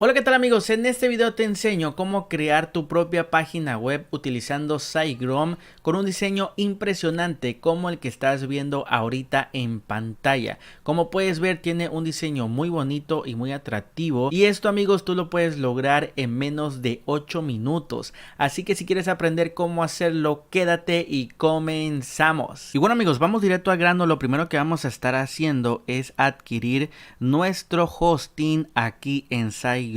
Hola, ¿qué tal amigos? En este video te enseño cómo crear tu propia página web utilizando SiteGround con un diseño impresionante como el que estás viendo ahorita en pantalla. Como puedes ver, tiene un diseño muy bonito y muy atractivo, y esto amigos tú lo puedes lograr en menos de 8 minutos. Así que si quieres aprender cómo hacerlo, quédate y comenzamos. Y bueno amigos, vamos directo al grano. Lo primero que vamos a estar haciendo es adquirir nuestro hosting aquí en SiteGround.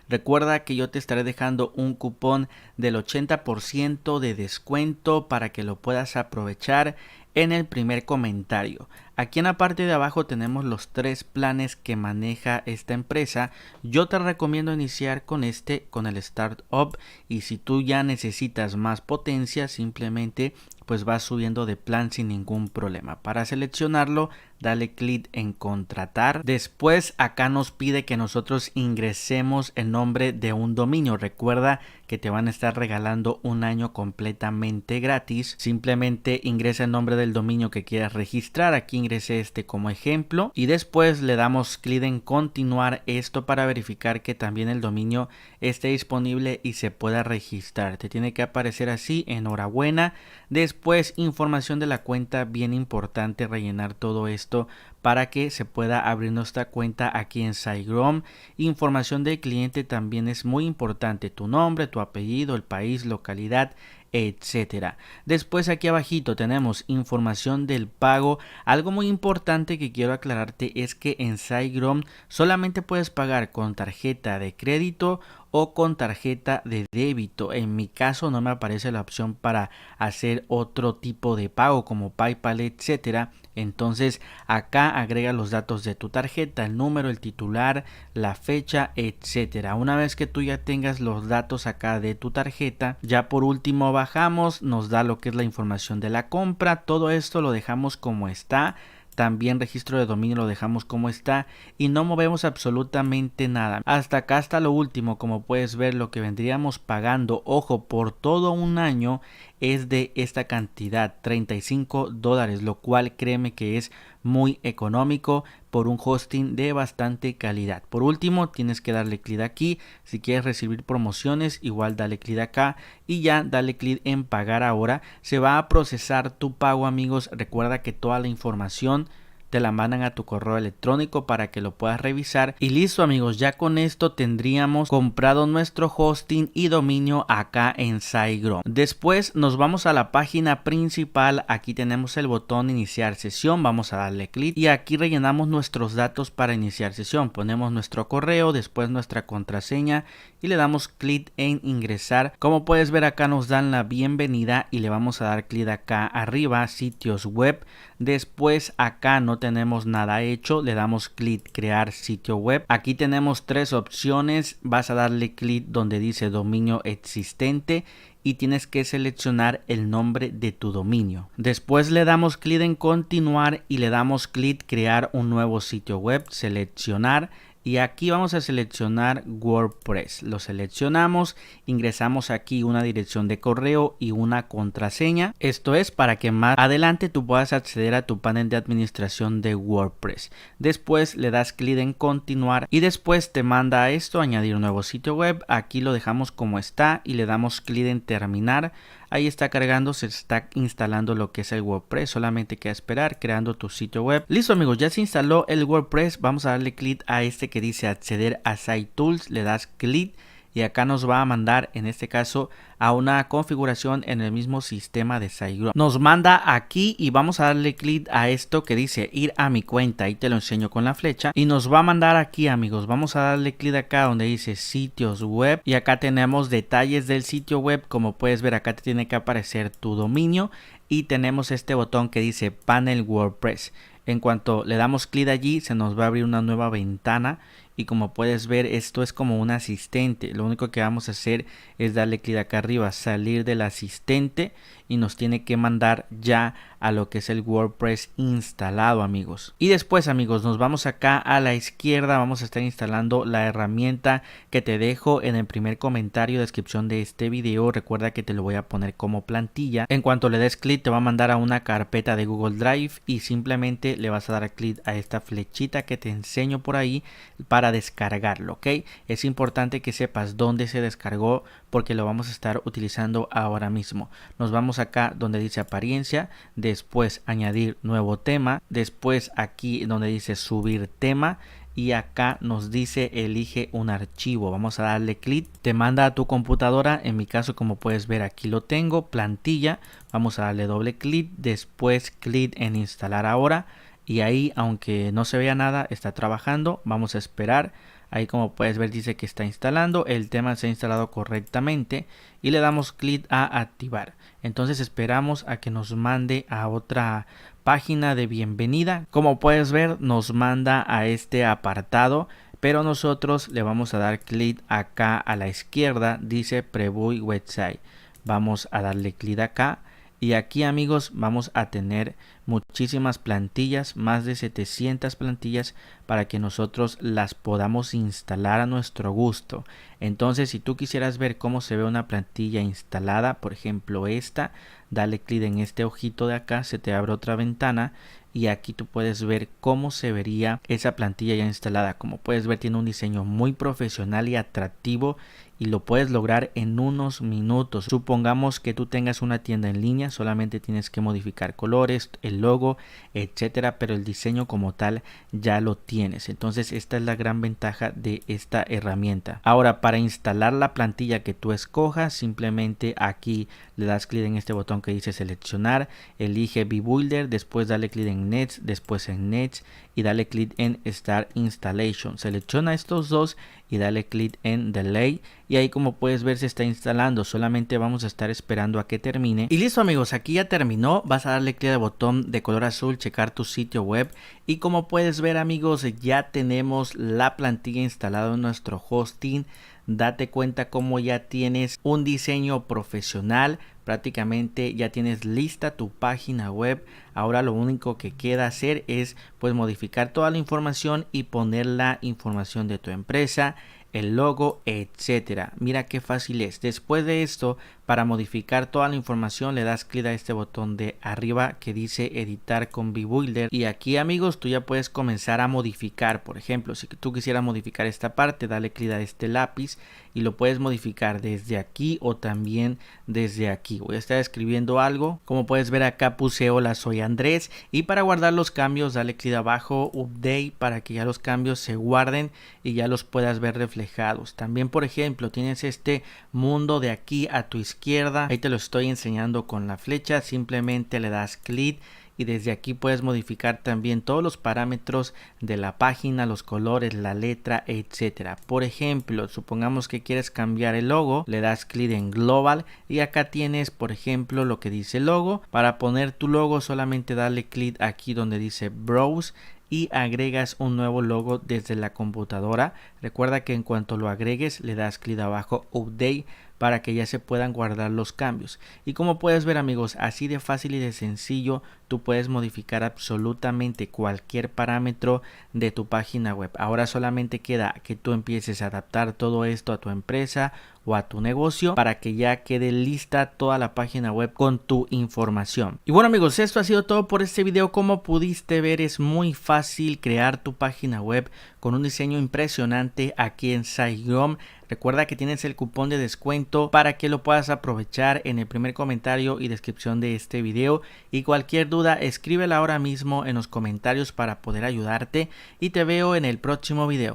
Recuerda que yo te estaré dejando un cupón del 80% de descuento para que lo puedas aprovechar en el primer comentario. Aquí en la parte de abajo tenemos los 3 planes que maneja esta empresa. Yo te recomiendo iniciar con con el Startup, y si tú ya necesitas más potencia, simplemente pues vas subiendo de plan sin ningún problema. Para seleccionarlo, dale clic en contratar. Después acá nos pide que nosotros ingresemos el nombre de un dominio. Recuerda que te van a estar regalando un año completamente gratis. Simplemente ingresa el nombre del dominio que quieras registrar. Aquí ingresé este como ejemplo y después le damos clic en continuar, esto para verificar que también el dominio esté disponible y se pueda registrar. Te tiene que aparecer así: enhorabuena. Después información de la cuenta, bien importante rellenar todo esto para que se pueda abrir nuestra cuenta aquí en SiteGround. Información del cliente también es muy importante: tu nombre, tu apellido, el país, localidad, etcétera. Después aquí abajito tenemos información del pago. Algo muy importante que quiero aclararte es que en SiteGround solamente puedes pagar con tarjeta de crédito o con tarjeta de débito. En mi caso no me aparece la opción para hacer otro tipo de pago como PayPal, etcétera. Entonces acá agrega los datos de tu tarjeta, el número, el titular, la fecha, etcétera. Una vez que tú ya tengas los datos acá de tu tarjeta, ya por último bajamos, nos da lo que es la información de la compra. Todo esto lo dejamos como está. También registro de dominio lo dejamos como está y no movemos absolutamente nada. Hasta acá está lo último. Como puedes ver, lo que vendríamos pagando, ojo, por todo un año es de esta cantidad, $35, lo cual créeme que es muy económico por un hosting de bastante calidad. Por último, tienes que darle clic aquí. Si quieres recibir promociones, igual dale clic acá y ya dale clic en pagar ahora. Se va a procesar tu pago amigos. Recuerda que toda la información te la mandan a tu correo electrónico para que lo puedas revisar. Y listo amigos, ya con esto tendríamos comprado nuestro hosting y dominio acá en SiteGround. Después nos vamos a la página principal. Aquí tenemos el botón iniciar sesión, vamos a darle clic y aquí rellenamos nuestros datos para iniciar sesión. Ponemos nuestro correo, después nuestra contraseña y le damos clic en ingresar. Como puedes ver, acá nos dan la bienvenida y le vamos a dar clic acá arriba, sitios web. Después acá no tenemos nada hecho, le damos clic crear sitio web. Aquí tenemos 3 opciones. Vas a darle clic donde dice dominio existente y tienes que seleccionar el nombre de tu dominio. Después le damos clic en continuar y le damos clic crear un nuevo sitio web, seleccionar. Y aquí vamos a seleccionar WordPress. Lo seleccionamos, ingresamos aquí una dirección de correo y una contraseña. Esto es para que más adelante tú puedas acceder a tu panel de administración de WordPress. Después le das clic en continuar y después te manda a esto, añadir un nuevo sitio web. Aquí lo dejamos como está y le damos clic en terminar. Ahí está cargando, se está instalando lo que es el WordPress. Solamente queda esperar, creando tu sitio web. Listo amigos, ya se instaló el WordPress. Vamos a darle clic a este que dice acceder a Site Tools. Le das clic y acá nos va a mandar en este caso a una configuración en el mismo sistema de SiteGround. Nos manda aquí y vamos a darle clic a esto que dice ir a mi cuenta. Ahí te lo enseño con la flecha y nos va a mandar aquí amigos. Vamos a darle clic acá donde dice sitios web y acá tenemos detalles del sitio web. Como puedes ver, acá te tiene que aparecer tu dominio y tenemos este botón que dice panel WordPress. En cuanto le damos clic allí, se nos va a abrir una nueva ventana y como puedes ver, esto es como un asistente. Lo único que vamos a hacer es darle clic acá arriba, salir del asistente y nos tiene que mandar ya a lo que es el WordPress instalado, amigos. Y después, amigos, nos vamos acá a la izquierda, vamos a estar instalando la herramienta que te dejo en el primer comentario, descripción de este video. Recuerda que te lo voy a poner como plantilla. En cuanto le des clic te va a mandar a una carpeta de Google Drive y simplemente le vas a dar clic a esta flechita que te enseño por ahí para descargarlo, ¿ok? Es importante que sepas dónde se descargó porque lo vamos a estar utilizando ahora mismo. Nos vamos acá donde dice apariencia, después añadir nuevo tema, después aquí donde dice subir tema y acá nos dice elige un archivo. Vamos a darle clic, te manda a tu computadora. En mi caso, como puedes ver, aquí lo tengo, plantilla. Vamos a darle doble clic, después clic en instalar ahora y ahí, aunque no se vea nada, está trabajando. Vamos a esperar. Ahí, como puedes ver, dice que está instalando, el tema se ha instalado correctamente y le damos clic a activar. Entonces esperamos a que nos mande a otra página de bienvenida. Como puedes ver, nos manda a este apartado, pero nosotros le vamos a dar clic acá a la izquierda, dice Preview Website. Vamos a darle clic acá. Y aquí, amigos, vamos a tener muchísimas plantillas, más de 700 plantillas para que nosotros las podamos instalar a nuestro gusto. Entonces, si tú quisieras ver cómo se ve una plantilla instalada, por ejemplo esta, dale clic en este ojito de acá, se te abre otra ventana y aquí tú puedes ver cómo se vería esa plantilla ya instalada. Como puedes ver, tiene un diseño muy profesional y atractivo y lo puedes lograr en unos minutos. Supongamos que tú tengas una tienda en línea, solamente tienes que modificar colores, el logo, etcétera, pero el diseño como tal ya lo tienes. Entonces esta es la gran ventaja de esta herramienta. Ahora, para instalar la plantilla que tú escojas, simplemente aquí le das clic en este botón que dice seleccionar, elige Builder, después dale clic en Next, después en Next y dale clic en Start Installation. Selecciona estos dos y dale clic en Delay y ahí, como puedes ver, se está instalando. Solamente vamos a estar esperando a que termine. Y listo, amigos, aquí ya terminó. Vas a darle clic al botón de color azul, checar tu sitio web y como puedes ver, amigos, ya tenemos la plantilla instalada en nuestro hosting. Date cuenta cómo ya tienes un diseño profesional, prácticamente ya tienes lista tu página web. Ahora lo único que queda hacer es pues modificar toda la información y poner la información de tu empresa, el logo, etcétera. Mira qué fácil es. Después de esto, para modificar toda la información le das clic a este botón de arriba que dice editar con Builder y aquí, amigos, tú ya puedes comenzar a modificar. Por ejemplo, si tú quisieras modificar esta parte, dale clic a este lápiz y lo puedes modificar desde aquí o también desde aquí. Voy a estar escribiendo algo. Como puedes ver, acá puse hola, soy Andrés, y para guardar los cambios dale clic abajo update para que ya los cambios se guarden y ya los puedas ver reflejados. También, por ejemplo, tienes este mundo de aquí a tu izquierda, ahí te lo estoy enseñando con la flecha. Simplemente le das clic y desde aquí puedes modificar también todos los parámetros de la página, los colores, la letra, etcétera. Por ejemplo, supongamos que quieres cambiar el logo, le das clic en global y acá tienes, por ejemplo, lo que dice logo. Para poner tu logo solamente dale clic aquí donde dice browse y agregas un nuevo logo desde la computadora. Recuerda que en cuanto lo agregues le das clic abajo update para que ya se puedan guardar los cambios. Y como puedes ver, amigos, así de fácil y de sencillo tú puedes modificar absolutamente cualquier parámetro de tu página web. Ahora solamente queda que tú empieces a adaptar todo esto a tu empresa o a tu negocio para que ya quede lista toda la página web con tu información. Y bueno, amigos, esto ha sido todo por este video. Como pudiste ver, es muy fácil crear tu página web con un diseño impresionante aquí en SiteGround. Recuerda que tienes el cupón de descuento para que lo puedas aprovechar en el primer comentario y descripción de este video. Y cualquier duda, escríbela ahora mismo en los comentarios para poder ayudarte. Y te veo en el próximo video.